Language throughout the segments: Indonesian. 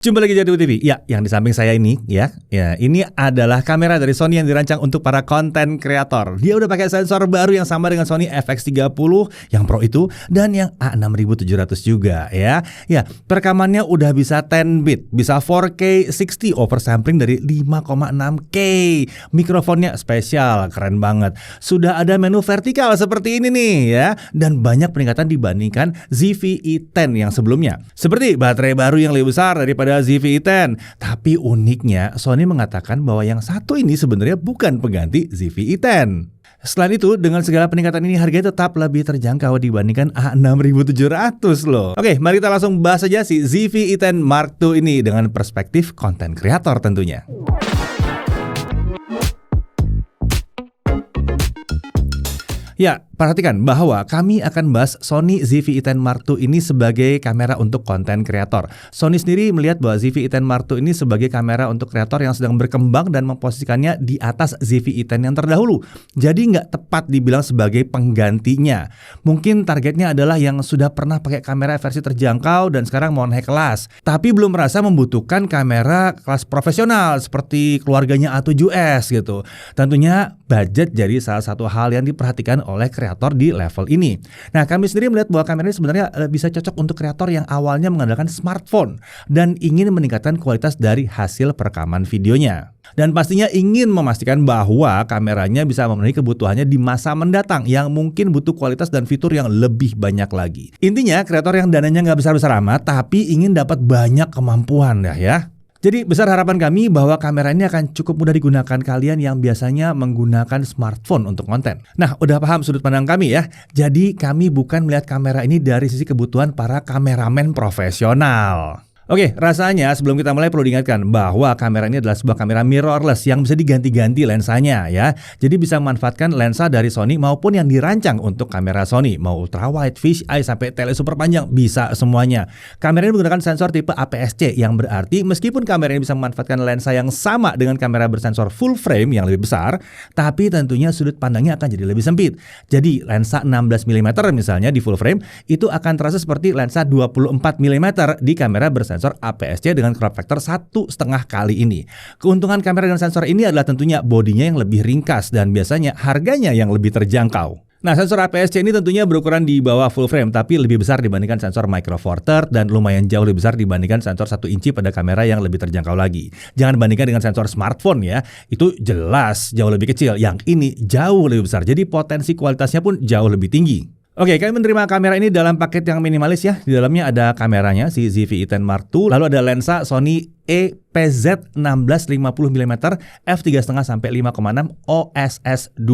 Jumpa lagi di Jadul TV. Ya, yang di samping saya ini ini adalah kamera dari Sony yang dirancang untuk para konten kreator. Dia udah pakai sensor baru yang sama dengan Sony FX30 yang Pro itu dan yang A6700 juga ya. Ya, perekamannya udah bisa 10 bit, bisa 4K 60 oversampling dari 5,6K. Mikrofonnya spesial, keren banget. Sudah ada menu vertikal seperti ini nih ya, dan banyak peningkatan dibandingkan ZV-E10 yang sebelumnya. Seperti baterai baru yang lebih besar daripada ZV-E10. Tapi uniknya Sony mengatakan bahwa yang satu ini sebenarnya bukan pengganti ZV-E10. Selain itu, dengan segala peningkatan ini harganya tetap lebih terjangkau dibandingkan A6700 loh. Oke, mari kita langsung bahas saja si ZV-E10 Mark II ini dengan perspektif konten kreator tentunya. Ya, perhatikan bahwa kami akan bahas Sony ZV-E10 Mark II ini sebagai kamera untuk konten kreator. Sony sendiri melihat bahwa ZV-E10 Mark II ini sebagai kamera untuk kreator yang sedang berkembang dan memposisikannya di atas ZV-E10 yang terdahulu. Jadi nggak tepat dibilang sebagai penggantinya. Mungkin targetnya adalah yang sudah pernah pakai kamera versi terjangkau dan sekarang mau naik kelas, tapi belum merasa membutuhkan kamera kelas profesional seperti keluarganya A7S gitu. Tentunya budget jadi salah satu hal yang diperhatikan oleh kreator di level ini. Nah, kami sendiri melihat bahwa kamera ini sebenarnya bisa cocok untuk kreator yang awalnya mengandalkan smartphone dan ingin meningkatkan kualitas dari hasil perekaman videonya. Dan pastinya ingin memastikan bahwa kameranya bisa memenuhi kebutuhannya di masa mendatang yang mungkin butuh kualitas dan fitur yang lebih banyak lagi. Intinya, kreator yang dananya nggak besar-besar amat tapi ingin dapat banyak kemampuan ya. Jadi besar harapan kami bahwa kamera ini akan cukup mudah digunakan kalian yang biasanya menggunakan smartphone untuk konten. Nah, udah paham sudut pandang kami ya. Jadi kami bukan melihat kamera ini dari sisi kebutuhan para kameramen profesional. Oke, rasanya sebelum kita mulai perlu diingatkan bahwa kamera ini adalah sebuah kamera mirrorless yang bisa diganti-ganti lensanya ya. Jadi bisa memanfaatkan lensa dari Sony maupun yang dirancang untuk kamera Sony. Mau ultrawide, fisheye, sampai tele super panjang, bisa semuanya. Kamera ini menggunakan sensor tipe APS-C yang berarti meskipun kamera ini bisa memanfaatkan lensa yang sama dengan kamera bersensor full frame yang lebih besar, tapi tentunya sudut pandangnya akan jadi lebih sempit. Jadi lensa 16mm misalnya di full frame itu akan terasa seperti lensa 24mm di kamera bersensor APS-C dengan crop factor 1,5 kali ini. Keuntungan kamera dengan sensor ini adalah tentunya bodinya yang lebih ringkas dan biasanya harganya yang lebih terjangkau. Nah, sensor APS-C ini tentunya berukuran di bawah full frame tapi lebih besar dibandingkan sensor Micro Four Thirds dan lumayan jauh lebih besar dibandingkan sensor 1 inci pada kamera yang lebih terjangkau lagi. Jangan bandingkan dengan sensor smartphone ya, itu jelas jauh lebih kecil. Yang ini jauh lebih besar, jadi potensi kualitasnya pun jauh lebebih tinggi. Oke, kami menerima kamera ini dalam paket yang minimalis ya. Di dalamnya ada kameranya si ZV-E10 Mark II, lalu ada lensa Sony EPZ 16-50mm f3.5 sampai 5,6 OSS2.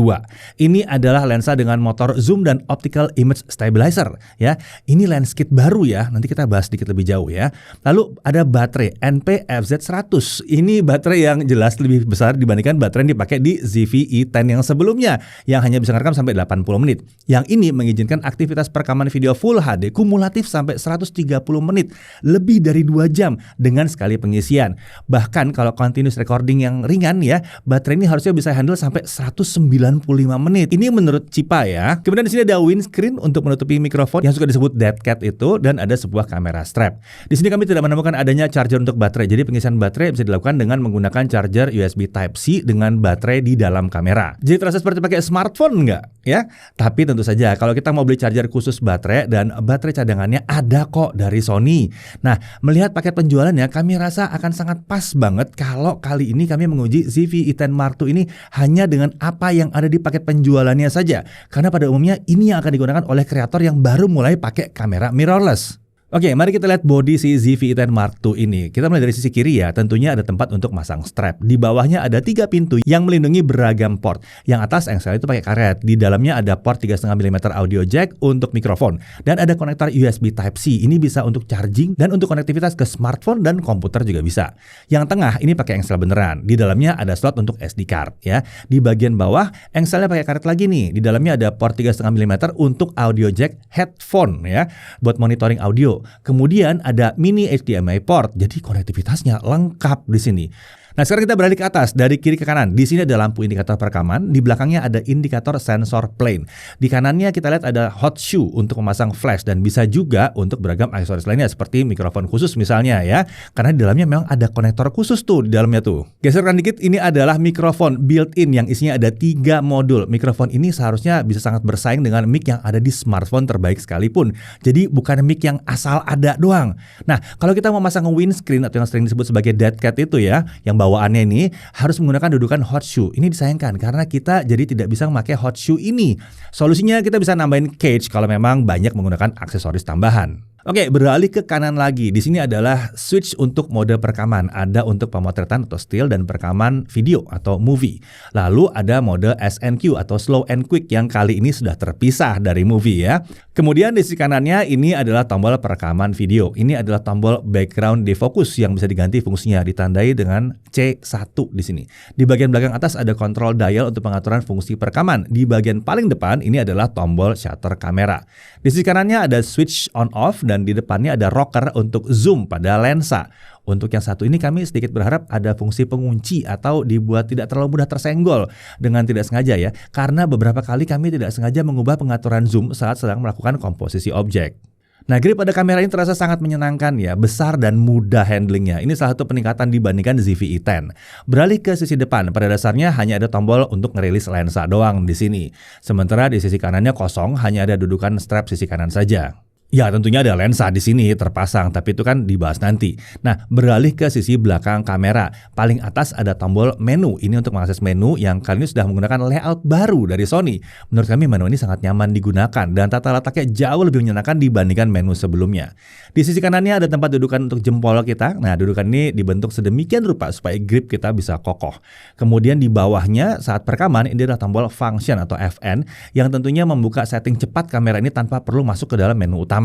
Ini adalah lensa dengan motor zoom dan optical image stabilizer ya. Ini lens kit baru ya. Nanti kita bahas sedikit lebih jauh ya. Lalu ada baterai NP-FZ100. Ini baterai yang jelas lebih besar dibandingkan baterai yang dipakai di ZV-E10 yang sebelumnya yang hanya bisa merekam sampai 80 menit. Yang ini mengizinkan aktivitas perekaman video Full HD kumulatif sampai 130 menit, lebih dari 2 jam dengan sekali pengisian. Bahkan kalau continuous recording yang ringan ya, baterai ini harusnya bisa handle sampai 195 menit. Ini menurut Cipa ya. Kemudian di sini ada windscreen untuk menutupi mikrofon yang suka disebut dead cat itu, dan ada sebuah kamera strap. Di sini kami tidak menemukan adanya charger untuk baterai. Jadi pengisian baterai bisa dilakukan dengan menggunakan charger USB Type-C dengan baterai di dalam kamera. Jadi terasa seperti pakai smartphone nggak ya? Tapi tentu saja kalau kita mau beli charger khusus baterai dan baterai cadangannya ada kok dari Sony. Nah, melihat paket penjualannya kami rasa akan sangat pas banget kalau kali ini kami menguji ZV-E10 Mark II ini hanya dengan apa yang ada di paket penjualannya saja. Karena pada umumnya ini yang akan digunakan oleh kreator yang baru mulai pakai kamera mirrorless. Oke, mari kita lihat bodi si ZV-E10 Mark II ini. Kita mulai dari sisi kiri ya, tentunya ada tempat untuk masang strap. Di bawahnya ada 3 pintu yang melindungi beragam port. Yang atas engsel itu pakai karet. Di dalamnya ada port 3,5mm audio jack untuk mikrofon. Dan ada konektor USB Type-C. Ini bisa untuk charging dan untuk konektivitas ke smartphone dan komputer juga bisa. Yang tengah ini pakai engsel beneran. Di dalamnya ada slot untuk SD card ya. Di bagian bawah engselnya pakai karet lagi nih. Di dalamnya ada port 3,5mm untuk audio jack headphone ya, buat monitoring audio. Kemudian ada mini HDMI port, jadi konektivitasnya lengkap di sini. Nah, sekarang kita beralih ke atas, dari kiri ke kanan. Di sini ada lampu indikator perekaman, di belakangnya ada indikator sensor plane. Di kanannya kita lihat ada hot shoe untuk memasang flash dan bisa juga untuk beragam aksesoris lainnya seperti mikrofon khusus misalnya ya. Karena di dalamnya memang ada konektor khusus tuh di dalamnya tuh. Geserkan dikit, ini adalah mikrofon built-in yang isinya ada 3 modul. Mikrofon ini seharusnya bisa sangat bersaing dengan mic yang ada di smartphone terbaik sekalipun. Jadi bukan mic yang asal ada doang. Nah, kalau kita mau masang windscreen atau yang sering disebut sebagai dead cat itu ya, yang bawaannya ini harus menggunakan dudukan hot shoe. Ini disayangkan karena kita jadi tidak bisa memakai hot shoe ini. Solusinya kita bisa nambahin cage kalau memang banyak menggunakan aksesoris tambahan. Oke, beralih ke kanan lagi. Di sini adalah switch untuk mode perekaman. Ada untuk pemotretan atau still dan perekaman video atau movie. Lalu ada mode SNQ atau slow and quick yang kali ini sudah terpisah dari movie ya. Kemudian di sisi kanannya ini adalah tombol perekaman video. Ini adalah tombol background defocus yang bisa diganti fungsinya, ditandai dengan C1 di sini. Di bagian belakang atas ada control dial untuk pengaturan fungsi perekaman. Di bagian paling depan ini adalah tombol shutter kamera. Di sisi kanannya ada switch on off dan di depannya ada rocker untuk zoom pada lensa. Untuk yang satu ini kami sedikit berharap ada fungsi pengunci atau dibuat tidak terlalu mudah tersenggol dengan tidak sengaja ya. Karena beberapa kali kami tidak sengaja mengubah pengaturan zoom saat sedang melakukan komposisi objek. Nah, grip pada kamera ini terasa sangat menyenangkan ya, besar dan mudah handlingnya. Ini salah satu peningkatan dibandingkan ZV E10. Beralih ke sisi depan, pada dasarnya hanya ada tombol untuk ngerilis lensa doang di sini. Sementara di sisi kanannya kosong, hanya ada dudukan strap sisi kanan saja. Ya, tentunya ada lensa di sini terpasang, tapi itu kan dibahas nanti. Nah, beralih ke sisi belakang kamera. Paling atas ada tombol menu. Ini untuk mengakses menu yang kali ini sudah menggunakan layout baru dari Sony. Menurut kami menu ini sangat nyaman digunakan dan tata letaknya jauh lebih menyenangkan dibandingkan menu sebelumnya. Di sisi kanannya ada tempat dudukan untuk jempol kita. Nah, dudukan ini dibentuk sedemikian rupa supaya grip kita bisa kokoh. Kemudian di bawahnya saat perekaman ini adalah tombol function atau FN yang tentunya membuka setting cepat kamera ini tanpa perlu masuk ke dalam menu utama.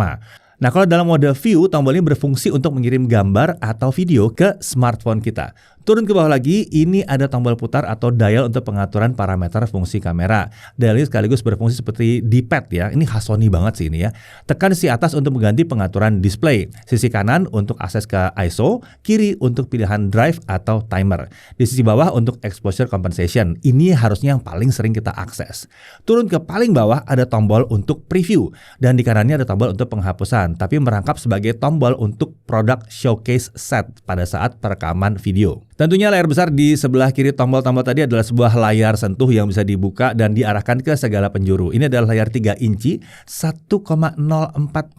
Nah, kalau dalam mode view, tombol ini berfungsi untuk mengirim gambar atau video ke smartphone kita. Turun ke bawah lagi, ini ada tombol putar atau dial untuk pengaturan parameter fungsi kamera. Dial ini sekaligus berfungsi seperti D-pad ya. Ini khas Sony banget sih ini ya. Tekan sisi atas untuk mengganti pengaturan display. Sisi kanan untuk akses ke ISO, kiri untuk pilihan drive atau timer. Di sisi bawah untuk exposure compensation. Ini harusnya yang paling sering kita akses. Turun ke paling bawah ada tombol untuk preview. Dan di kanannya ada tombol untuk penghapusan, tapi merangkap sebagai tombol untuk product showcase set pada saat perekaman video. Tentunya layar besar di sebelah kiri tombol-tombol tadi adalah sebuah layar sentuh yang bisa dibuka dan diarahkan ke segala penjuru. Ini adalah layar 3 inci 1,04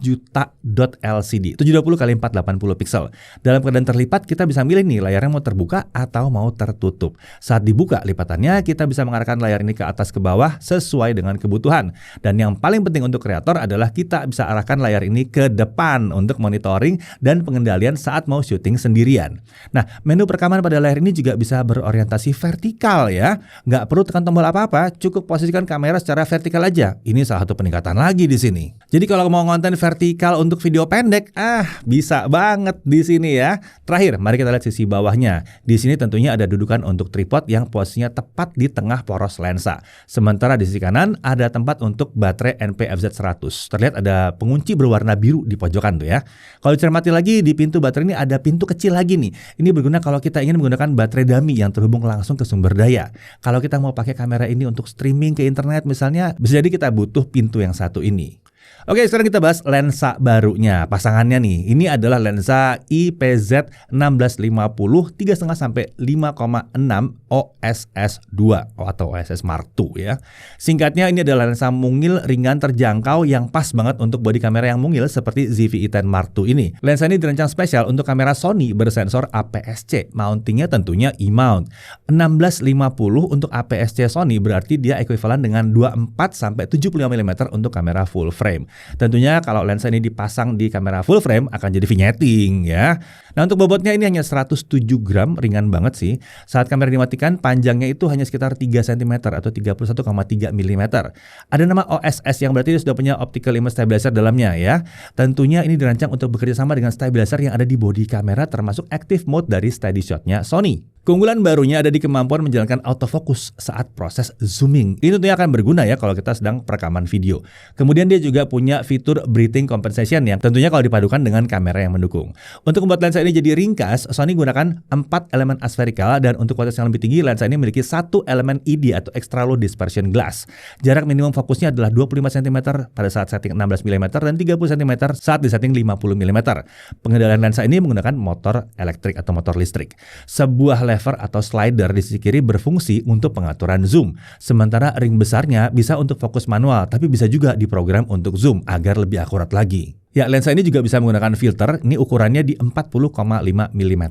juta dot LCD 720x480 pixel. Dalam keadaan terlipat kita bisa milih nih layarnya mau terbuka atau mau tertutup. Saat dibuka lipatannya kita bisa mengarahkan layar ini ke atas ke bawah sesuai dengan kebutuhan. Dan yang paling penting untuk kreator adalah kita bisa arahkan layar ini ke depan untuk monitoring dan pengendalian saat mau syuting sendirian. Nah, menu perekaman pada layar ini juga bisa berorientasi vertikal ya. Nggak perlu tekan tombol apa-apa, cukup posisikan kamera secara vertikal aja. Ini salah satu peningkatan lagi di sini. Jadi kalau mau konten vertikal untuk video pendek, bisa banget di sini ya. Terakhir, mari kita lihat sisi bawahnya. Di sini tentunya ada dudukan untuk tripod yang posisinya tepat di tengah poros lensa. Sementara di sisi kanan ada tempat untuk baterai NP-FZ100. Terlihat ada pengunci berwarna biru di pojokan tuh ya. Kalau dicermati lagi di pintu baterai ini ada pintu kecil lagi nih. Ini berguna kalau kita ingin menggunakan baterai dummy yang terhubung langsung ke sumber daya. Kalau kita mau pakai kamera ini untuk streaming ke internet misalnya, bisa jadi kita butuh pintu yang satu ini. Oke, sekarang kita bahas lensa barunya. Pasangannya nih, ini adalah lensa IPZ 1650 3,5 sampai 5,6 OSS2 atau OSS Mark II ya. Singkatnya ini adalah lensa mungil ringan terjangkau yang pas banget untuk bodi kamera yang mungil seperti ZV E10 Mark II ini. Lensa ini dirancang spesial untuk kamera Sony bersensor APS-C. Mountingnya tentunya E-mount. 1650 untuk APS-C Sony berarti dia ekuivalen dengan 24 sampai 75 mm untuk kamera full frame. Tentunya kalau lensa ini dipasang di kamera full frame akan jadi vignetting ya. Nah, untuk bobotnya ini hanya 107 gram, ringan banget sih. Saat kamera dimatikan, panjangnya itu hanya sekitar 3 cm atau 31,3 mm. Ada nama OSS yang berarti dia sudah punya optical image stabilizer dalamnya ya. Tentunya ini dirancang untuk bekerja sama dengan stabilizer yang ada di bodi kamera termasuk active mode dari steady shot-nya Sony. Keunggulan barunya ada di kemampuan menjalankan autofocus saat proses zooming. Ini tentunya akan berguna ya kalau kita sedang perekaman video. Kemudian dia juga punya fitur breathing compensation yang tentunya kalau dipadukan dengan kamera yang mendukung. Untuk membuat lensa ini jadi ringkas, Sony gunakan 4 elemen aspherical dan untuk kualitas yang lebih tinggi, lensa ini memiliki 1 elemen ED atau extra low dispersion glass. Jarak minimum fokusnya adalah 25 cm pada saat setting 16 mm dan 30 cm saat disetting 50 mm. Pengendalian lensa ini menggunakan motor elektrik atau motor listrik. Sebuah lever atau slider di sisi kiri berfungsi untuk pengaturan zoom. Sementara ring besarnya bisa untuk fokus manual, tapi bisa juga diprogram untuk zoom agar lebih akurat lagi. Ya, lensa ini juga bisa menggunakan filter. Ini ukurannya di 40,5 mm.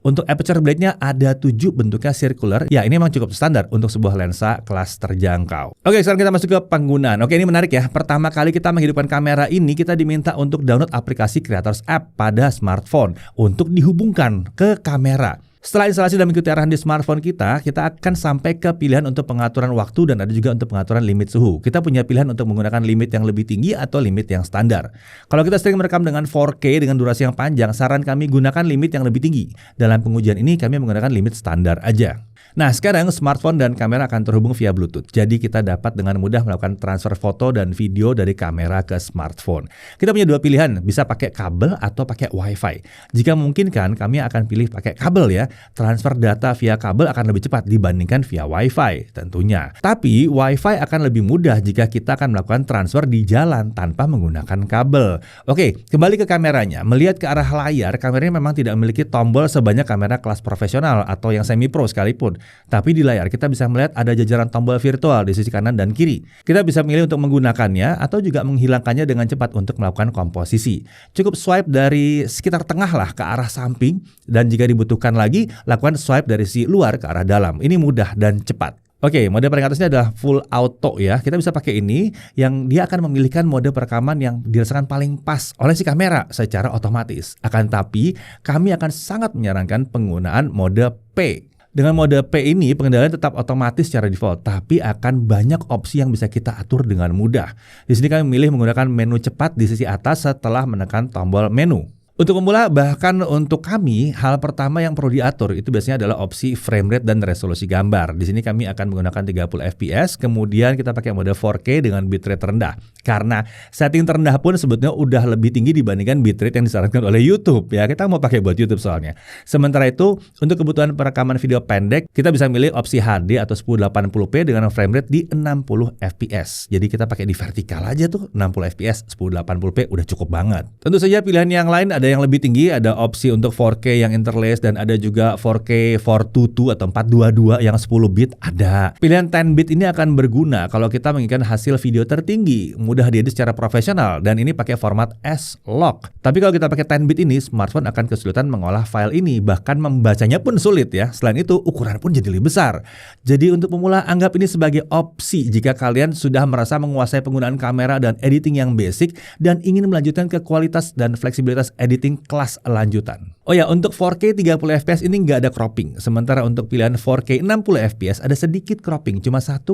Untuk aperture blade-nya ada 7 bentuknya circular. Ya, ini memang cukup standar untuk sebuah lensa kelas terjangkau. Oke, sekarang kita masuk ke penggunaan. Oke, ini menarik ya. Pertama kali kita menghidupkan kamera ini, kita diminta untuk download aplikasi Creators App pada smartphone untuk dihubungkan ke kamera. Setelah instalasi dan mengikuti arahan di smartphone kita akan sampai ke pilihan untuk pengaturan waktu dan ada juga untuk pengaturan limit suhu. Kita punya pilihan untuk menggunakan limit yang lebih tinggi atau limit yang standar. Kalau kita sering merekam dengan 4K dengan durasi yang panjang, saran kami gunakan limit yang lebih tinggi. Dalam pengujian ini kami menggunakan limit standar aja. Nah, sekarang smartphone dan kamera akan terhubung via Bluetooth. Jadi kita dapat dengan mudah melakukan transfer foto dan video dari kamera ke smartphone. Kita punya 2 pilihan, bisa pakai kabel atau pakai WiFi. Jika memungkinkan, kami akan pilih pakai kabel ya. Transfer data via kabel akan lebih cepat dibandingkan via WiFi tentunya. Tapi WiFi akan lebih mudah jika kita akan melakukan transfer di jalan tanpa menggunakan kabel. Oke, kembali ke kameranya. Melihat ke arah layar, kameranya memang tidak memiliki tombol sebanyak kamera kelas profesional atau yang semi pro sekalipun. Tapi di layar kita bisa melihat ada jajaran tombol virtual di sisi kanan dan kiri. Kita bisa memilih untuk menggunakannya atau juga menghilangkannya dengan cepat untuk melakukan komposisi. Cukup swipe dari sekitar tengah lah ke arah samping dan jika dibutuhkan lagi, lakukan swipe dari sisi luar ke arah dalam. Ini mudah dan cepat. Oke, mode paling atasnya adalah full auto ya. Kita bisa pakai ini yang dia akan memilihkan mode perekaman yang dirasakan paling pas oleh si kamera secara otomatis. Akan tapi, kami akan sangat menyarankan penggunaan mode P. Dengan mode P ini, pengendalian tetap otomatis secara default, tapi akan banyak opsi yang bisa kita atur dengan mudah. Di sini kami memilih menggunakan menu cepat di sisi atas setelah menekan tombol menu. Untuk pemula, bahkan untuk kami, hal pertama yang perlu diatur itu biasanya adalah opsi frame rate dan resolusi gambar. Di sini kami akan menggunakan 30 fps, kemudian kita pakai mode 4K dengan bitrate rendah. Karena setting terendah pun sebetulnya udah lebih tinggi dibandingkan bitrate yang disarankan oleh YouTube. Ya, kita mau pakai buat YouTube soalnya. Sementara itu, untuk kebutuhan perekaman video pendek, kita bisa milih opsi HD atau 1080p dengan frame rate di 60 fps. Jadi kita pakai di vertikal aja tuh, 60 fps, 1080p udah cukup banget. Tentu saja pilihan yang lain ada yang lebih tinggi, ada opsi untuk 4K yang interlace dan ada juga 4K 422 atau 422 yang 10 bit ada. Pilihan 10 bit ini akan berguna kalau kita menginginkan hasil video tertinggi, mudah diedit secara profesional dan ini pakai format S-Log. Tapi kalau kita pakai 10 bit ini, smartphone akan kesulitan mengolah file ini, bahkan membacanya pun sulit ya. Selain itu, ukuran pun jadi lebih besar. Jadi untuk pemula, anggap ini sebagai opsi jika kalian sudah merasa menguasai penggunaan kamera dan editing yang basic dan ingin melanjutkan ke kualitas dan fleksibilitas editing kelas lanjutan. Oh ya, untuk 4K 30 fps ini nggak ada cropping. Sementara untuk pilihan 4K 60 fps ada sedikit cropping, cuma 1,1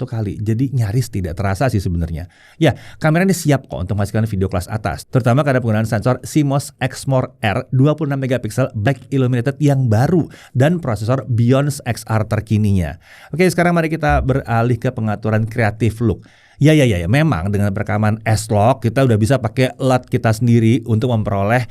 kali. Jadi nyaris tidak terasa sih sebenarnya. Ya, kamera ini siap kok untuk menghasilkan video kelas atas. Terutama karena penggunaan sensor CMOS Exmor R 26 megapiksel back illuminated yang baru dan prosesor Bionic XR terkininya. Oke, sekarang mari kita beralih ke pengaturan creative look. Ya, memang dengan perekaman S-Log kita udah bisa pakai LUT kita sendiri untuk memperoleh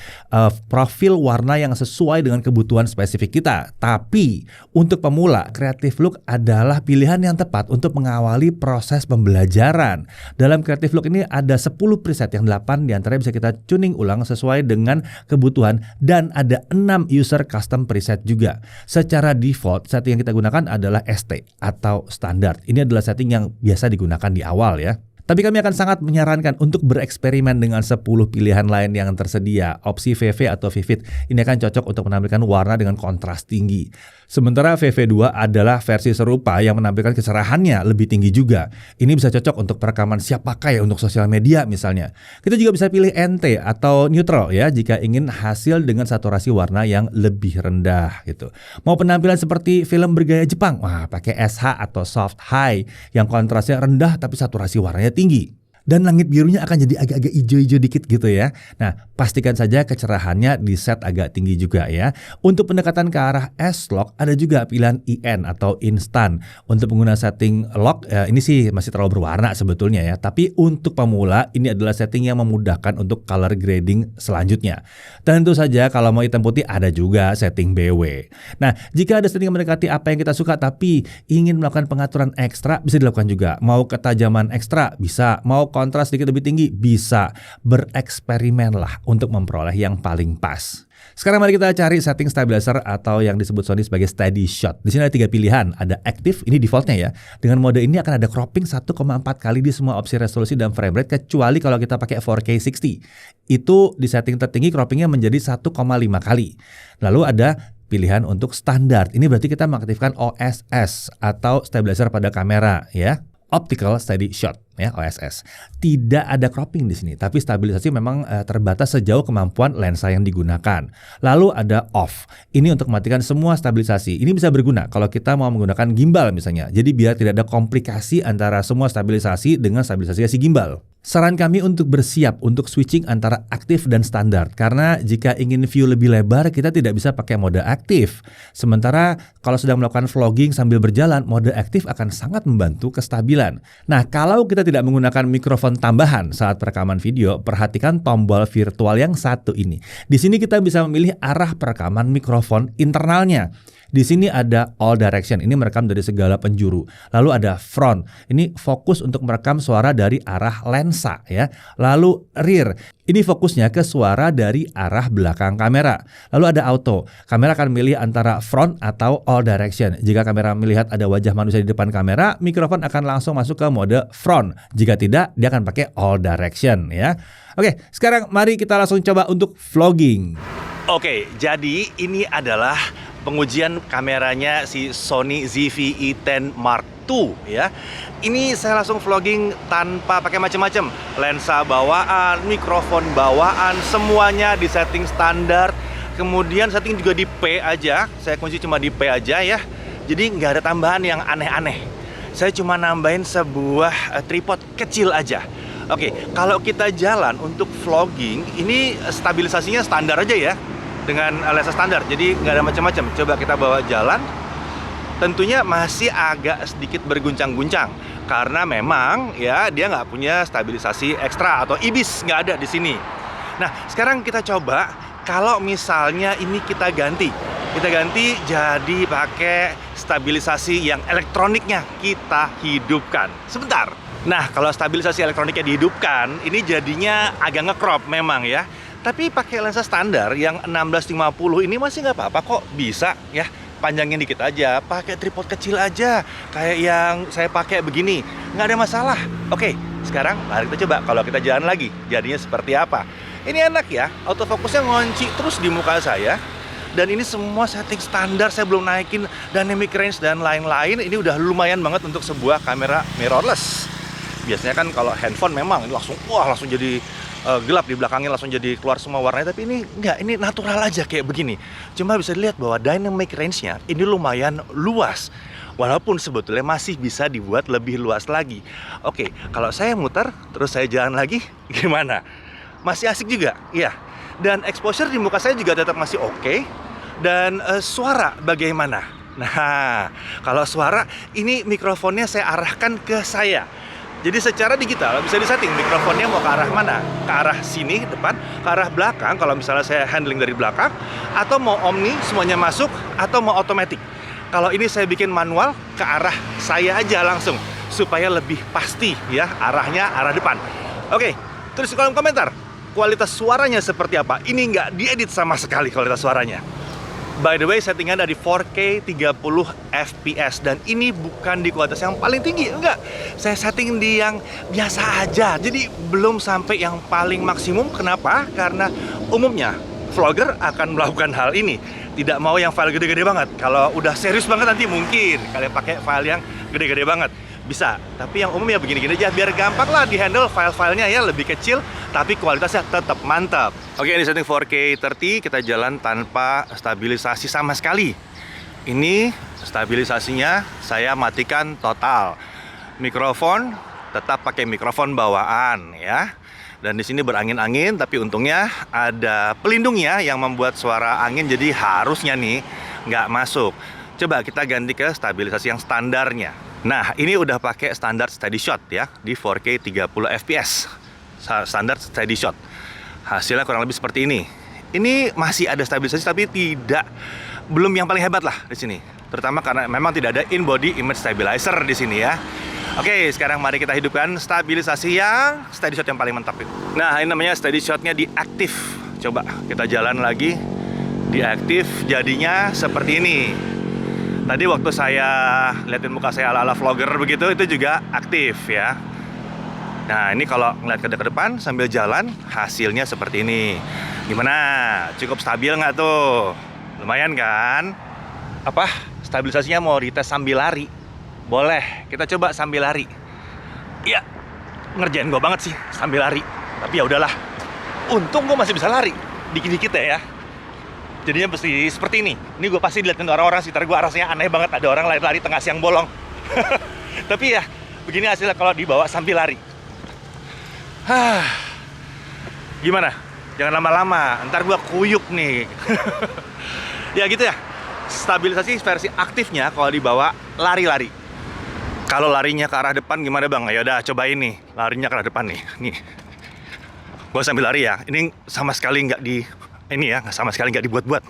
profil warna yang sesuai dengan kebutuhan spesifik kita. Tapi untuk pemula, Creative Look adalah pilihan yang tepat untuk mengawali proses pembelajaran. Dalam Creative Look ini ada 10 preset yang 8 diantaranya bisa kita tuning ulang sesuai dengan kebutuhan dan ada 6 user custom preset juga. Secara default, setting yang kita gunakan adalah ST atau standar. Ini adalah setting yang biasa digunakan di awal ya. Tapi kami akan sangat menyarankan untuk bereksperimen dengan 10 pilihan lain yang tersedia. Opsi VV atau Vivid ini akan cocok untuk menampilkan warna dengan kontras tinggi. Sementara VV2 adalah versi serupa yang menampilkan kecerahannya lebih tinggi juga. Ini bisa cocok untuk perekaman siap pakai untuk sosial media misalnya. Kita juga bisa pilih NT atau neutral ya jika ingin hasil dengan saturasi warna yang lebih rendah gitu. Mau penampilan seperti film bergaya Jepang? Wah, pakai SH atau soft high yang kontrasnya rendah tapi saturasi warnanya tinggi. dan langit birunya akan jadi agak-agak hijau-hijau dikit gitu ya. Nah, pastikan saja kecerahannya di set agak tinggi juga ya. Untuk pendekatan ke arah S-Lock ada juga pilihan IN atau Instant. Untuk pengguna setting lock ini sih masih terlalu berwarna sebetulnya ya. Tapi untuk pemula ini adalah setting yang memudahkan untuk color grading selanjutnya. Tentu saja kalau mau hitam putih ada juga setting BW. Nah, jika ada setting yang mendekati apa yang kita suka tapi ingin melakukan pengaturan ekstra bisa dilakukan juga. Mau ketajaman ekstra bisa, mau kontras sedikit lebih tinggi bisa. Bereksperimenlah untuk memperoleh yang paling pas. Sekarang mari kita cari setting stabilizer atau yang disebut Sony sebagai steady shot. Di sini ada 3 pilihan, ada active, ini defaultnya ya. Dengan mode ini akan ada cropping 1,4 kali di semua opsi resolusi dan frame rate kecuali kalau kita pakai 4K 60. Itu di setting tertinggi croppingnya menjadi 1,5 kali. Lalu ada pilihan untuk standar. Ini berarti kita mengaktifkan OSS atau stabilizer pada kamera ya. Optical Steady Shot ya, OSS. Tidak ada cropping di sini, tapi stabilisasi memang terbatas sejauh kemampuan lensa yang digunakan. Lalu ada off. Ini untuk mematikan semua stabilisasi. Ini bisa berguna kalau kita mau menggunakan gimbal misalnya. Jadi biar tidak ada komplikasi antara semua stabilisasi dengan stabilisasi si gimbal. Saran kami untuk bersiap untuk switching antara aktif dan standar. Karena jika ingin view lebih lebar, kita tidak bisa pakai mode aktif. Sementara kalau sedang melakukan vlogging sambil berjalan, mode aktif akan sangat membantu kestabilan. Nah, kalau kita tidak menggunakan mikrofon tambahan saat perekaman video, perhatikan tombol virtual yang satu ini. Di sini kita bisa memilih arah perekaman mikrofon internalnya. Di sini ada all direction, ini merekam dari segala penjuru. Lalu ada front, ini fokus untuk merekam suara dari arah lensa ya. Lalu rear, ini fokusnya ke suara dari arah belakang kamera. Lalu ada auto, kamera akan memilih antara front atau all direction. Jika kamera melihat ada wajah manusia di depan kamera, mikrofon akan langsung masuk ke mode front. Jika tidak, dia akan pakai all direction ya. Oke, sekarang mari kita langsung coba untuk vlogging. Oke, jadi ini adalah pengujian kameranya si Sony ZV-E10 Mark II ya. Ini saya langsung vlogging tanpa pakai macam-macam. Lensa bawaan, mikrofon bawaan, semuanya di setting standar. Kemudian setting juga di P aja. Saya kunci cuma di P aja ya. Jadi nggak ada tambahan yang aneh-aneh. Saya cuma nambahin sebuah tripod kecil aja. Oke, kalau kita jalan untuk vlogging, ini stabilisasinya standar aja ya. Dengan lensa standar, jadi nggak ada macam-macam. Coba kita bawa jalan, tentunya masih agak sedikit berguncang-guncang karena memang ya dia nggak punya stabilisasi ekstra atau IBIS, nggak ada di sini. Nah, sekarang kita coba kalau misalnya ini kita ganti jadi pakai stabilisasi yang elektroniknya kita hidupkan. Sebentar. Nah, kalau stabilisasi elektroniknya dihidupkan, ini jadinya agak nge-crop memang ya. Tapi pakai lensa standar yang 1650 ini masih nggak apa-apa kok, bisa ya. Panjangin dikit aja, pakai tripod kecil aja kayak yang saya pakai begini, nggak ada masalah. Oke, sekarang mari kita coba kalau kita jalan lagi jadinya seperti apa. Ini enak ya, autofokusnya ngunci terus di muka saya. Dan ini semua setting standar, saya belum naikin dynamic range dan lain-lain. Ini udah lumayan banget untuk sebuah kamera mirrorless. Biasanya kan kalau handphone memang ini langsung jadi gelap di belakangnya, langsung jadi keluar semua warnanya. Tapi ini enggak, ini natural aja kayak begini. Cuma bisa dilihat bahwa dynamic range-nya ini lumayan luas. Walaupun sebetulnya masih bisa dibuat lebih luas lagi. Oke, kalau saya muter terus saya jalan lagi gimana? Masih asik juga, iya. Dan exposure di muka saya juga tetap masih oke. Dan suara bagaimana? Nah, kalau suara ini mikrofonnya saya arahkan ke saya. Jadi secara digital bisa disetting mikrofonnya mau ke arah mana? Ke arah sini depan, ke arah belakang kalau misalnya saya handling dari belakang, atau mau omni semuanya masuk, atau mau otomatis. Kalau ini saya bikin manual ke arah saya aja langsung supaya lebih pasti ya arahnya arah depan. Oke, tulis di kolom komentar kualitas suaranya seperti apa. Ini nggak diedit sama sekali kualitas suaranya. By the way, settingan dari 4K 30 fps dan ini bukan di kualitas yang paling tinggi, enggak. Saya setting di yang biasa aja. Jadi belum sampai yang paling maksimum. Kenapa? Karena umumnya vlogger akan melakukan hal ini. Tidak mau yang file gede-gede banget. Kalau udah serius banget nanti mungkin kalian pakai file yang gede-gede banget. Bisa, tapi yang umum ya begini-gini aja biar gampang lah di handle file-filenya ya, lebih kecil tapi kualitasnya tetap mantap. Oke, ini setting 4K 30, kita jalan tanpa stabilisasi sama sekali. Ini stabilisasinya saya matikan total. Mikrofon tetap pakai mikrofon bawaan ya. Dan di sini berangin-angin, tapi untungnya ada pelindungnya yang membuat suara angin jadi harusnya nih nggak masuk. Coba kita ganti ke stabilisasi yang standarnya. Nah, ini udah pakai standar steady shot ya, di 4K 30 fps. Standar steady shot. Hasilnya kurang lebih seperti ini. Ini masih ada stabilisasi tapi belum yang paling hebat lah di sini. Terutama karena memang tidak ada in-body image stabilizer di sini ya. Oke, sekarang mari kita hidupkan stabilisasi yang steady shot yang paling mantap itu. Nah, ini namanya steady shotnya diaktif. Coba kita jalan lagi. Diaktif, jadinya seperti ini. Tadi waktu saya liatin muka saya ala-ala vlogger begitu, itu juga aktif ya. Nah, ini kalau ngeliat ke depan sambil jalan, hasilnya seperti ini. Gimana? Cukup stabil nggak tuh? Lumayan kan? Apa? Stabilisasinya mau dites sambil lari? Boleh, kita coba sambil lari. Ya, ngerjain gue banget sih sambil lari. Tapi ya udahlah. Untung gue masih bisa lari, dikit-dikit ya. Jadinya pasti seperti ini. Ini gue pasti dilihatin orang-orang sekitar gue, rasanya aneh banget ada orang lari-lari tengah siang bolong. Tapi ya, begini hasilnya kalau dibawa sambil lari. Gimana? Jangan lama-lama, ntar gue kuyup nih. Ya gitu ya. Stabilisasi versi aktifnya kalau dibawa lari-lari. Kalau larinya ke arah depan gimana bang? Ya udah cobain nih, larinya ke arah depan nih. Nih, gue sambil lari ya. Ini sama sekali nggak sama sekali nggak dibuat-buat.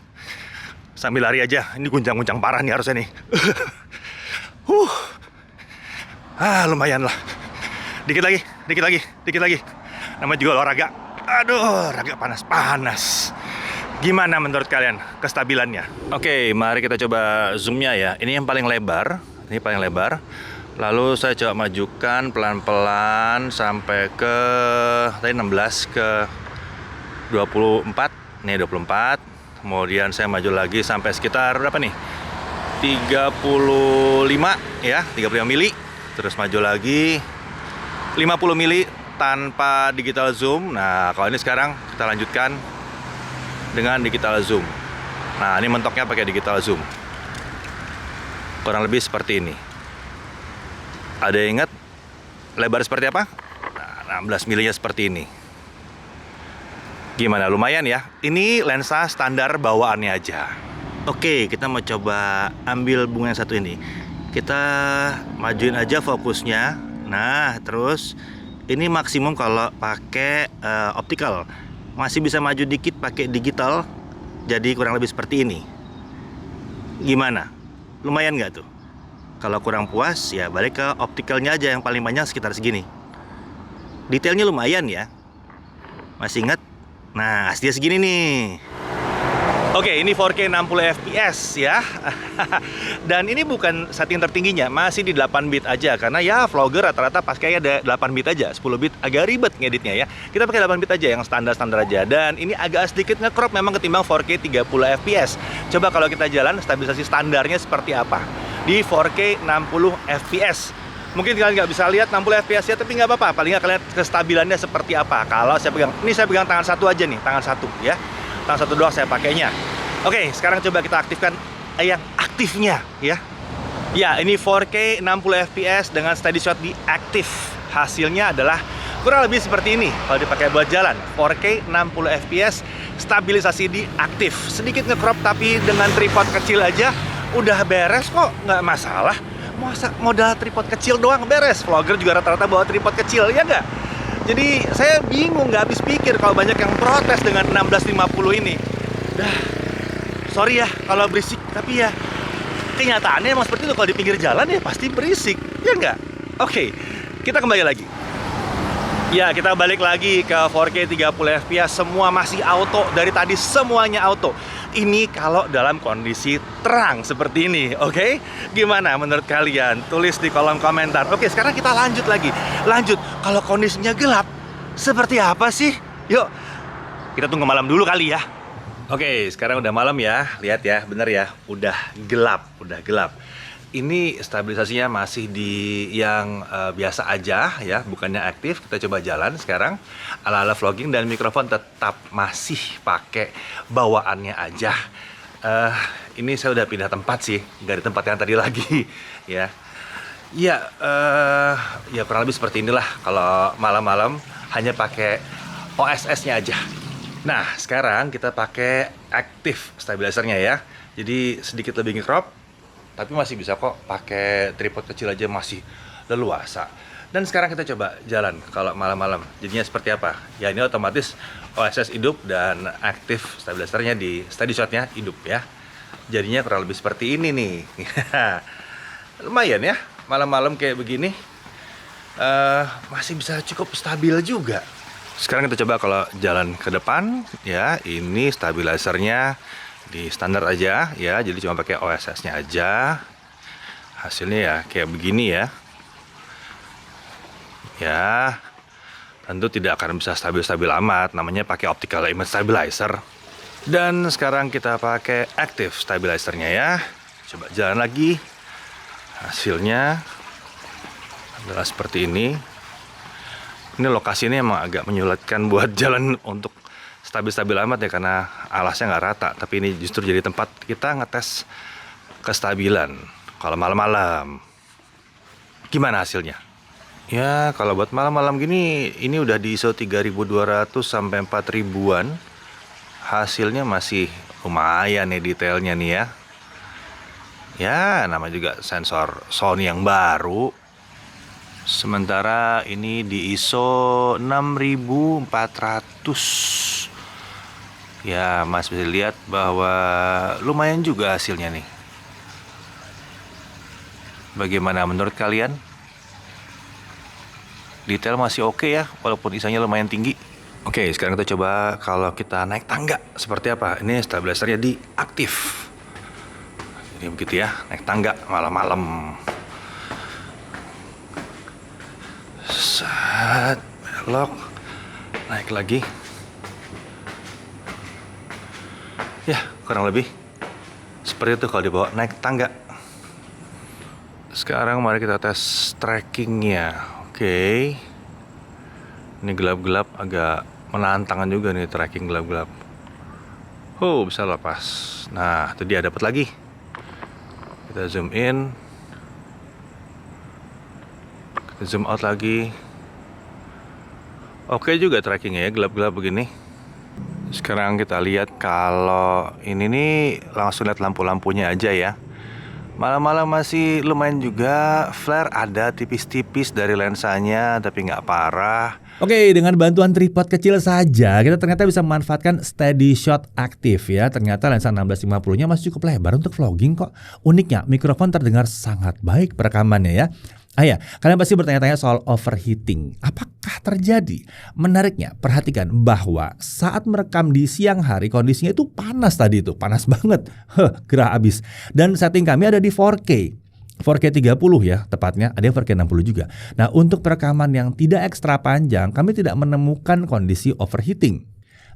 Sambil lari aja. Ini guncang-guncang parah nih harusnya nih. Lumayan lah. Dikit lagi. Namanya juga olahraga. Aduh, raga panas-panas. Gimana menurut kalian kestabilannya? Oke, mari kita coba zoomnya ya. Ini yang paling lebar. Ini paling lebar. Lalu saya coba majukan pelan-pelan sampai ke tadi 16 ke 24. Nih 24. Kemudian saya maju lagi sampai sekitar berapa nih? 35 ya, 35 mili. Terus maju lagi 50 mili tanpa digital zoom. Nah, kalau ini sekarang kita lanjutkan dengan digital zoom. Nah, ini mentoknya pakai digital zoom. Kurang lebih seperti ini. Ada yang ingat lebar seperti apa? Nah, 16 milinya seperti ini. Gimana? Lumayan ya. Ini lensa standar bawaannya aja. Oke, kita mau coba ambil bunga yang satu ini. Kita majuin aja fokusnya. Nah, terus ini maksimum kalau pakai optical. Masih bisa maju dikit pakai digital. Jadi kurang lebih seperti ini. Gimana? Lumayan nggak tuh? Kalau kurang puas ya balik ke opticalnya aja yang paling banyak sekitar segini. Detailnya lumayan ya. Masih ingat? Nah, aslinya segini nih. Oke, ini 4K 60 fps ya. Dan ini bukan setting tertingginya, masih di 8 bit aja. Karena ya vlogger rata-rata pakai ada 8 bit aja. 10 bit agak ribet ngeditnya ya. Kita pakai 8 bit aja, yang standar-standar aja. Dan ini agak sedikit nge-crop memang ketimbang 4K 30 fps. Coba kalau kita jalan, stabilisasi standarnya seperti apa di 4K 60 fps. Mungkin kalian nggak bisa lihat 60 fps ya, tapi nggak apa-apa. Paling nggak kalian kestabilannya seperti apa. Kalau saya pegang, ini saya pegang tangan satu aja nih, tangan satu ya. Tangan satu doang saya pakainya. Oke, sekarang coba kita aktifkan yang aktifnya ya. Ya, ini 4K 60 fps dengan steady shot di aktif. Hasilnya adalah kurang lebih seperti ini kalau dipakai buat jalan. 4K 60 fps, stabilisasi di aktif. Sedikit nge-crop tapi dengan tripod kecil aja udah beres kok, nggak masalah. Masa modal tripod kecil doang beres? Vlogger juga rata-rata bawa tripod kecil, ya nggak? Jadi saya bingung, nggak habis pikir kalau banyak yang protes dengan 1650 ini. Sorry ya kalau berisik, tapi ya kenyataannya emang seperti itu. Kalau di pinggir jalan ya pasti berisik, ya nggak? Oke, kita kembali lagi. Ya, kita balik lagi ke 4K 30 fps. Semua masih auto, dari tadi semuanya auto. Ini kalau dalam kondisi terang seperti ini, oke? Gimana menurut kalian? Tulis di kolom komentar. Oke, sekarang kita lanjut lagi. Lanjut, kalau kondisinya gelap, seperti apa sih? Yuk, kita tunggu malam dulu kali ya. Oke, sekarang udah malam ya. Lihat ya, bener ya. Udah gelap, udah gelap. Ini stabilisasinya masih di yang biasa aja ya, bukannya aktif. Kita coba jalan sekarang ala-ala vlogging, dan mikrofon tetap masih pakai bawaannya aja. Ini saya udah pindah tempat sih, nggak di tempat yang tadi lagi ya. Ya, ya kurang lebih seperti inilah kalau malam-malam hanya pakai OSS-nya aja. Nah, sekarang kita pakai active stabilizernya ya. Jadi sedikit lebih nge-crop, tapi masih bisa kok pakai tripod kecil aja masih leluasa. Dan sekarang kita coba jalan kalau malam-malam. Jadinya seperti apa? Ya ini otomatis OSS hidup dan active stabilizernya di steady shot-nya hidup ya. Jadinya kurang lebih seperti ini nih. Lumayan ya, malam-malam kayak begini masih bisa cukup stabil juga. Sekarang kita coba kalau jalan ke depan ya, ini stabilizernya di standar aja ya, jadi cuma pakai OSS-nya aja. Hasilnya ya kayak begini ya. Ya, tentu tidak akan bisa stabil-stabil amat, namanya pakai optical image stabilizer. Dan sekarang kita pakai active stabilizernya ya. Coba jalan lagi. Hasilnya adalah seperti ini. Ini lokasi ini emang agak menyulitkan buat jalan untuk stabil-stabil amat ya, karena alasnya nggak rata. Tapi ini justru jadi tempat kita ngetes kestabilan kalau malam-malam. Gimana hasilnya? Ya kalau buat malam-malam gini, ini udah di ISO 3200 sampai 4000-an. Hasilnya masih lumayan nih detailnya nih ya. Ya namanya juga sensor Sony yang baru. Sementara ini di ISO 6400. Ya Mas bisa lihat bahwa lumayan juga hasilnya nih. Bagaimana menurut kalian? Detail masih oke ya, walaupun ISO-nya lumayan tinggi. Oke, sekarang kita coba kalau kita naik tangga seperti apa. Ini stabilizernya di aktif. Jadi begitu ya, naik tangga malam-malam. Saat belok, naik lagi. Ya, kurang lebih seperti itu kalau dibawa naik tangga. Sekarang mari kita tes trackingnya. Oke. Ini gelap-gelap agak menantang juga nih, tracking gelap-gelap. Oh, bisa lepas. Nah, itu dia dapat lagi. Kita zoom in. Kita zoom out lagi. Oke juga trackingnya ya, gelap-gelap begini. Sekarang kita lihat kalau ini nih langsung lihat lampu-lampunya aja ya. Malam-malam masih lumayan juga, flare ada tipis-tipis dari lensanya tapi nggak parah. Oke, dengan bantuan tripod kecil saja kita ternyata bisa memanfaatkan steady shot aktif ya. Ternyata lensa 1650-nya masih cukup lebar untuk vlogging kok. Uniknya, mikrofon terdengar sangat baik perekamannya ya. Ya, kalian pasti bertanya-tanya soal overheating. Apakah terjadi? Menariknya, perhatikan bahwa saat merekam di siang hari kondisinya itu panas tadi itu, panas banget. Gerah abis. Dan setting kami ada di 4K. 4K 30 ya tepatnya, ada yang 4K 60 juga. Nah, untuk perekaman yang tidak ekstra panjang, kami tidak menemukan kondisi overheating.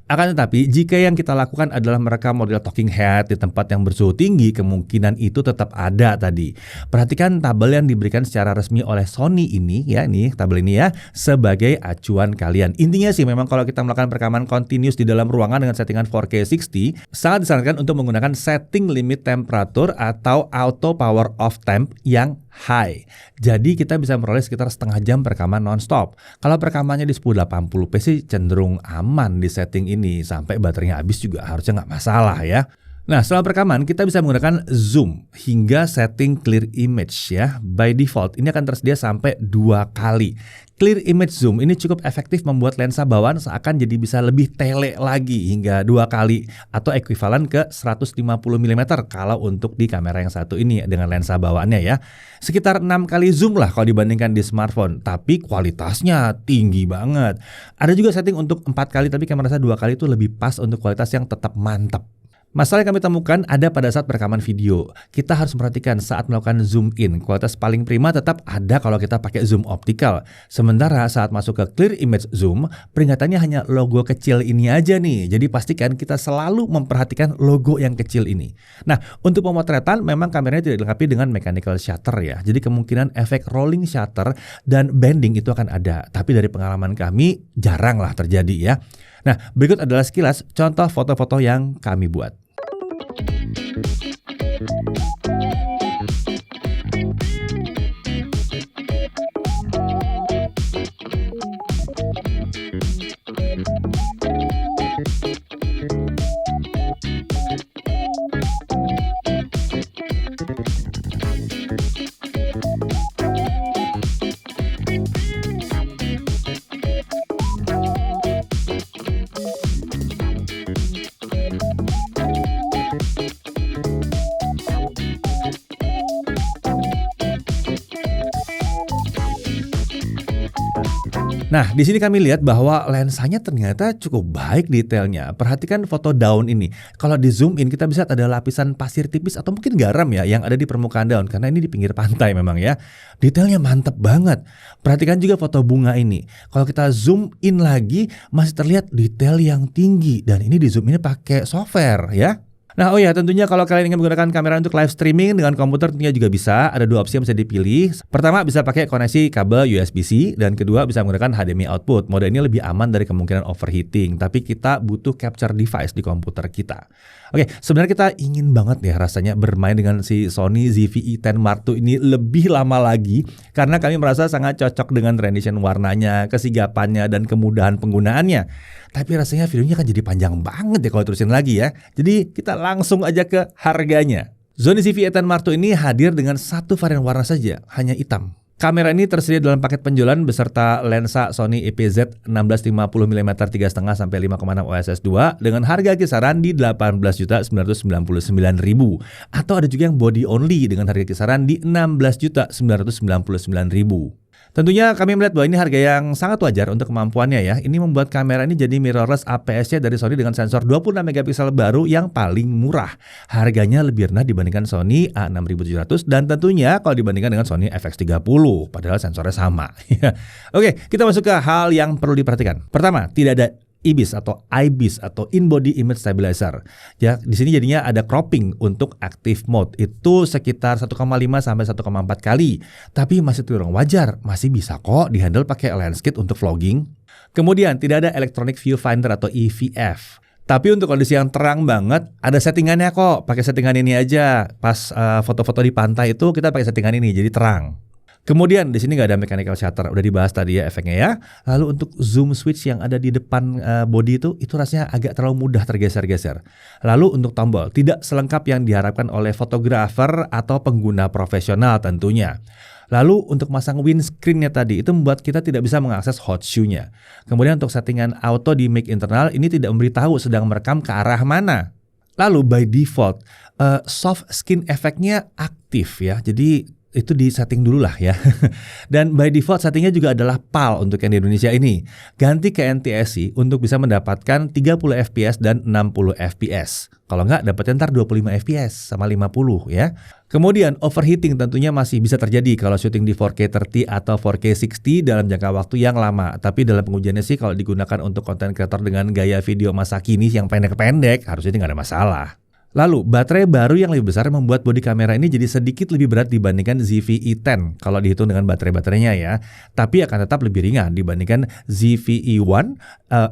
Akan tetapi, jika yang kita lakukan adalah merekam model talking head di tempat yang bersuhu tinggi, kemungkinan itu tetap ada tadi. Perhatikan tabel yang diberikan secara resmi oleh Sony ini, ya nih tabel ini ya, sebagai acuan kalian. Intinya sih memang kalau kita melakukan perekaman continuous di dalam ruangan dengan settingan 4K 60, sangat disarankan untuk menggunakan setting limit temperatur atau auto power off temp yang high. Jadi kita bisa memperoleh sekitar setengah jam perekaman non-stop. Kalau perekamannya di 1080p sih cenderung aman di setting ini. Sampai baterainya habis juga harusnya nggak masalah ya. Nah, setelah perekaman kita bisa menggunakan zoom hingga setting clear image ya. By default ini akan tersedia sampai 2 kali. Clear image zoom ini cukup efektif membuat lensa bawaan seakan jadi bisa lebih tele lagi hingga 2 kali atau ekuivalen ke 150 mm kalau untuk di kamera yang satu ini dengan lensa bawaannya ya. Sekitar 6 kali zoom lah kalau dibandingkan di smartphone, tapi kualitasnya tinggi banget. Ada juga setting untuk 4 kali, tapi kamera saya 2 kali itu lebih pas untuk kualitas yang tetap mantap. Masalah yang kami temukan ada pada saat perekaman video. Kita harus memperhatikan saat melakukan zoom in, kualitas paling prima tetap ada kalau kita pakai zoom optikal. Sementara saat masuk ke clear image zoom, peringatannya hanya logo kecil ini aja nih. Jadi pastikan kita selalu memperhatikan logo yang kecil ini. Nah, untuk pemotretan memang kameranya tidak dilengkapi dengan mechanical shutter ya. Jadi kemungkinan efek rolling shutter dan bending itu akan ada. Tapi dari pengalaman kami jarang lah terjadi ya. Nah, berikut adalah sekilas contoh foto-foto yang kami buat. Nah, di sini kami lihat bahwa lensanya ternyata cukup baik detailnya. Perhatikan foto daun ini. Kalau di zoom in kita bisa lihat ada lapisan pasir tipis atau mungkin garam ya yang ada di permukaan daun karena ini di pinggir pantai memang ya. Detailnya mantep banget. Perhatikan juga foto bunga ini. Kalau kita zoom in lagi masih terlihat detail yang tinggi dan ini di zoom ini pakai software ya. Nah, oh ya, tentunya kalau kalian ingin menggunakan kamera untuk live streaming dengan komputer tentunya juga bisa. Ada dua opsi yang bisa dipilih. Pertama, bisa pakai koneksi kabel USB-C dan kedua bisa menggunakan HDMI output. Mode ini lebih aman dari kemungkinan overheating, tapi kita butuh capture device di komputer kita. Oke, sebenarnya kita ingin banget ya rasanya bermain dengan si Sony ZV-E10 Mark II ini lebih lama lagi karena kami merasa sangat cocok dengan rendition warnanya, kesigapannya, dan kemudahan penggunaannya. Tapi rasanya videonya kan jadi panjang banget ya kalau terusin lagi ya. Jadi kita langsung aja ke harganya. Sony ZV-E10 Mark II ini hadir dengan satu varian warna saja, hanya hitam. Kamera ini tersedia dalam paket penjualan beserta lensa Sony IPZ 16-50mm 3,5 sampai 5,6 OSS2 dengan harga kisaran di 18.999.000 atau ada juga yang body only dengan harga kisaran di 16.999.000. Tentunya kami melihat bahwa ini harga yang sangat wajar untuk kemampuannya ya. Ini membuat kamera ini jadi mirrorless APS-nya dari Sony dengan sensor 26 megapiksel baru yang paling murah. Harganya lebih rendah dibandingkan Sony A6700 dan tentunya kalau dibandingkan dengan Sony FX30 padahal sensornya sama. Oke, kita masuk ke hal yang perlu diperhatikan. Pertama, tidak ada IBIS atau IBIS atau In Body Image Stabilizer. Ya, di sini jadinya ada cropping untuk active mode. Itu sekitar 1,5 sampai 1,4 kali. Tapi masih tergolong wajar, masih bisa kok dihandle pakai lens kit untuk vlogging. Kemudian tidak ada Electronic Viewfinder atau EVF. Tapi untuk kondisi yang terang banget, ada settingannya kok. Pakai settingan ini aja. Pas foto-foto di pantai itu kita pakai settingan ini, jadi terang. Kemudian di sini nggak ada mechanical shutter, udah dibahas tadi ya efeknya ya. Lalu untuk zoom switch yang ada di depan body itu rasanya agak terlalu mudah tergeser-geser. Lalu untuk tombol tidak selengkap yang diharapkan oleh fotografer atau pengguna profesional tentunya. Lalu untuk masang windscreen-nya tadi itu membuat kita tidak bisa mengakses hot shoe-nya. Kemudian untuk settingan auto di mic internal ini tidak memberitahu sedang merekam ke arah mana. Lalu by default soft skin efeknya aktif ya. Jadi itu di setting dulu lah ya. Dan by default settingnya juga adalah PAL untuk yang di Indonesia ini. Ganti ke NTSC untuk bisa mendapatkan 30 fps dan 60 fps. Kalau nggak dapatnya ntar 25 fps sama 50 ya. Kemudian overheating tentunya masih bisa terjadi kalau syuting di 4K 30 atau 4K 60 dalam jangka waktu yang lama. Tapi dalam pengujiannya sih kalau digunakan untuk konten kreator dengan gaya video masa kini yang pendek-pendek harusnya nggak ada masalah. Lalu, baterai baru yang lebih besar membuat bodi kamera ini jadi sedikit lebih berat dibandingkan ZV-E10 kalau dihitung dengan baterainya ya. Tapi akan tetap lebih ringan dibandingkan ZV-E1,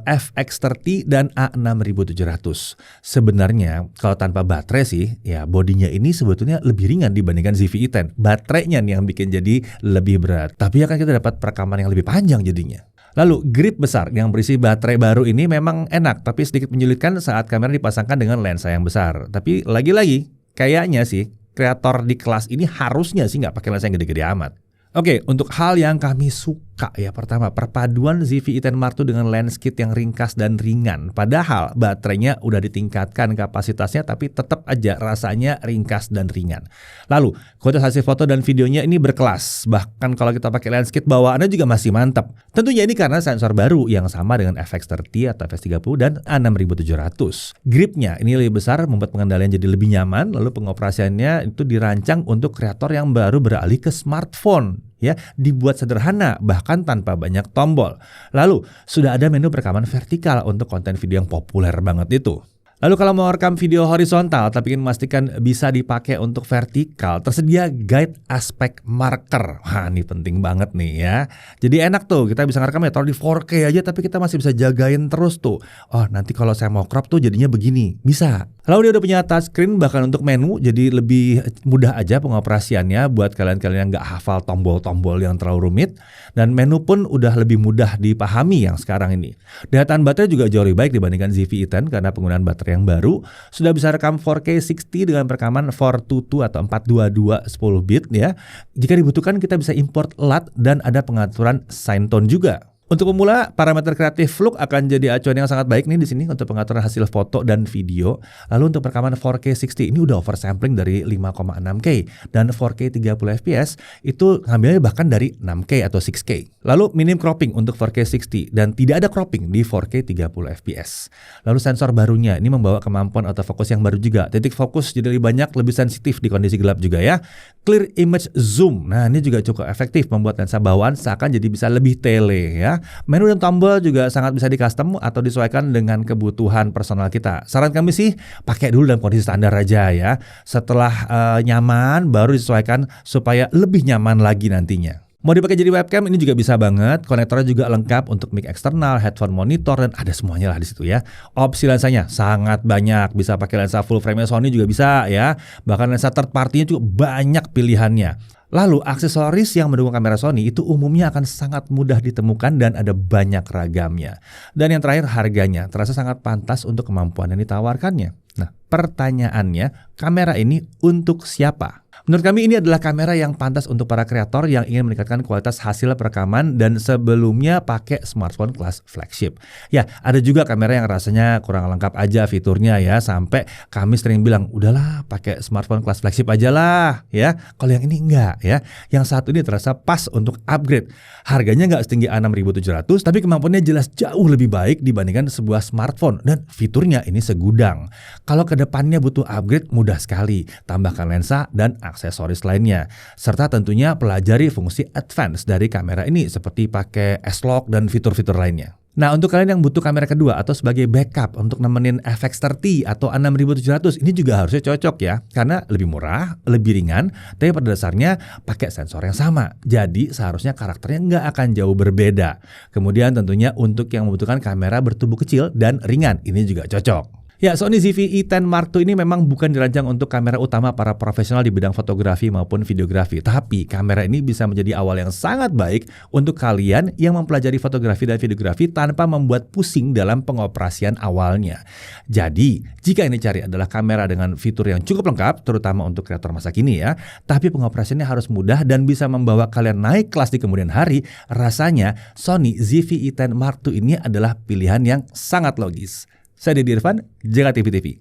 FX30 dan A6700. Sebenarnya kalau tanpa baterai sih, ya bodinya ini sebetulnya lebih ringan dibandingkan ZV-E10. Baterainya nih yang bikin jadi lebih berat. Tapi akan kita dapat perekaman yang lebih panjang jadinya. Lalu grip besar yang berisi baterai baru ini memang enak tapi sedikit menyulitkan saat kamera dipasangkan dengan lensa yang besar. Tapi lagi-lagi kayaknya sih kreator di kelas ini harusnya sih nggak pakai lensa yang gede-gede amat. Oke, untuk hal yang kami suka ya, pertama perpaduan ZV-E10 Mark II dengan lens kit yang ringkas dan ringan. Padahal baterainya udah ditingkatkan kapasitasnya tapi tetap aja rasanya ringkas dan ringan. Lalu kualitas hasil foto dan videonya ini berkelas. Bahkan kalau kita pakai lens kit bawaannya juga masih mantap. Tentunya ini karena sensor baru yang sama dengan FX30 atau FX30 dan A6700. Gripnya ini lebih besar membuat pengendalian jadi lebih nyaman. Lalu pengoperasiannya itu dirancang untuk kreator yang baru beralih ke smartphone. Ya, dibuat sederhana bahkan tanpa banyak tombol. Lalu sudah ada menu perekaman vertikal untuk konten video yang populer banget itu. Lalu kalau mau rekam video horizontal tapi ingin memastikan bisa dipakai untuk vertikal, tersedia guide aspect marker. Wah, ini penting banget nih ya. Jadi enak tuh, kita bisa ngerekam ya taruh di 4K aja tapi kita masih bisa jagain terus tuh. Oh, nanti kalau saya mau crop tuh jadinya begini. Bisa. Lalu dia udah punya touchscreen bahkan untuk menu, jadi lebih mudah aja pengoperasiannya buat kalian-kalian yang nggak hafal tombol-tombol yang terlalu rumit. Dan menu pun udah lebih mudah dipahami yang sekarang ini. Daya tahan baterai juga jauh lebih baik dibandingkan ZV-E10 karena penggunaan baterai yang baru. Sudah bisa rekam 4K 60 dengan perekaman 422 atau 422 10 bit ya. Jika dibutuhkan kita bisa import LUT dan ada pengaturan sign tone juga. Untuk pemula, parameter Creative Look akan jadi acuan yang sangat baik nih di sini untuk pengaturan hasil foto dan video. Lalu untuk perekaman 4K 60 ini udah oversampling dari 5,6K dan 4K 30 fps itu ngambilnya bahkan dari 6K atau 6K. Lalu minim cropping untuk 4K 60 dan tidak ada cropping di 4K 30 fps. Lalu sensor barunya ini membawa kemampuan autofocus yang baru juga. Titik fokus jadi lebih banyak, lebih sensitif di kondisi gelap juga ya. Clear image zoom. Nah, ini juga cukup efektif membuat lensa bawaan seakan jadi bisa lebih tele ya. Menu dan tombol juga sangat bisa di custom atau disesuaikan dengan kebutuhan personal kita. Saran kami sih pakai dulu dalam kondisi standar aja ya. Setelah nyaman baru disesuaikan supaya lebih nyaman lagi nantinya. Mau dipakai jadi webcam ini juga bisa banget. Konektornya juga lengkap untuk mic eksternal, headphone monitor dan ada semuanya lah di situ ya. Opsi lensanya sangat banyak. Bisa pakai lensa full frame Sony juga bisa ya. Bahkan lensa third party-nya juga banyak pilihannya. Lalu aksesoris yang mendukung kamera Sony itu umumnya akan sangat mudah ditemukan dan ada banyak ragamnya. Dan yang terakhir harganya terasa sangat pantas untuk kemampuan yang ditawarkannya. Nah, pertanyaannya, kamera ini untuk siapa? Menurut kami ini adalah kamera yang pantas untuk para kreator yang ingin meningkatkan kualitas hasil perekaman dan sebelumnya pakai smartphone kelas flagship. Ya, ada juga kamera yang rasanya kurang lengkap aja fiturnya ya, sampai kami sering bilang, udahlah pakai smartphone kelas flagship aja lah ya. Kalau yang ini enggak ya. Yang satu ini terasa pas untuk upgrade. Harganya nggak setinggi A6700, tapi kemampuannya jelas jauh lebih baik dibandingkan sebuah smartphone dan fiturnya ini segudang. Kalau kedepannya butuh upgrade mudah sekali, tambahkan lensa dan aksesoris lainnya, serta tentunya pelajari fungsi advance dari kamera ini seperti pakai S-Lock dan fitur-fitur lainnya. Nah, untuk kalian yang butuh kamera kedua atau sebagai backup untuk nemenin FX30 atau A6700 ini juga harusnya cocok ya, karena lebih murah, lebih ringan, tapi pada dasarnya pakai sensor yang sama. Jadi seharusnya karakternya nggak akan jauh berbeda. Kemudian tentunya untuk yang membutuhkan kamera bertubuh kecil dan ringan, ini juga cocok. Ya, Sony ZV-E10 Mark II ini memang bukan dirancang untuk kamera utama para profesional di bidang fotografi maupun videografi. Tapi kamera ini bisa menjadi awal yang sangat baik untuk kalian yang mempelajari fotografi dan videografi tanpa membuat pusing dalam pengoperasian awalnya. Jadi, jika ini cari adalah kamera dengan fitur yang cukup lengkap, terutama untuk kreator masa kini ya, tapi pengoperasiannya harus mudah dan bisa membawa kalian naik kelas di kemudian hari, rasanya Sony ZV-E10 Mark II ini adalah pilihan yang sangat logis. Saya Deddy Irfan, Jaga TV.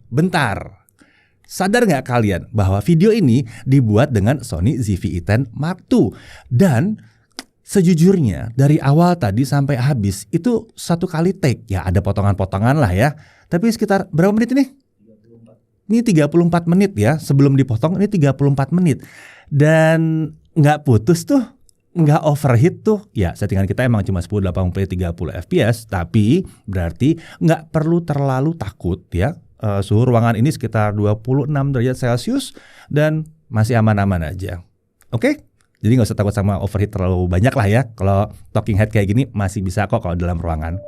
Bentar. Sadar nggak kalian bahwa video ini dibuat dengan Sony ZV-E10 Mark II? Dan sejujurnya dari awal tadi sampai habis itu satu kali take. Ya ada potongan-potongan lah ya. Tapi sekitar berapa menit ini? Ini 34 menit ya. Sebelum dipotong ini 34 menit. Dan nggak putus tuh. Nggak overheat tuh, ya settingan kita emang cuma 1080p 30 fps, tapi berarti nggak perlu terlalu takut ya. Suhu ruangan ini sekitar 26 derajat Celcius dan masih aman-aman aja. Oke? Jadi nggak usah takut sama overheat terlalu banyak lah ya. Kalau talking head kayak gini masih bisa kok kalau dalam ruangan.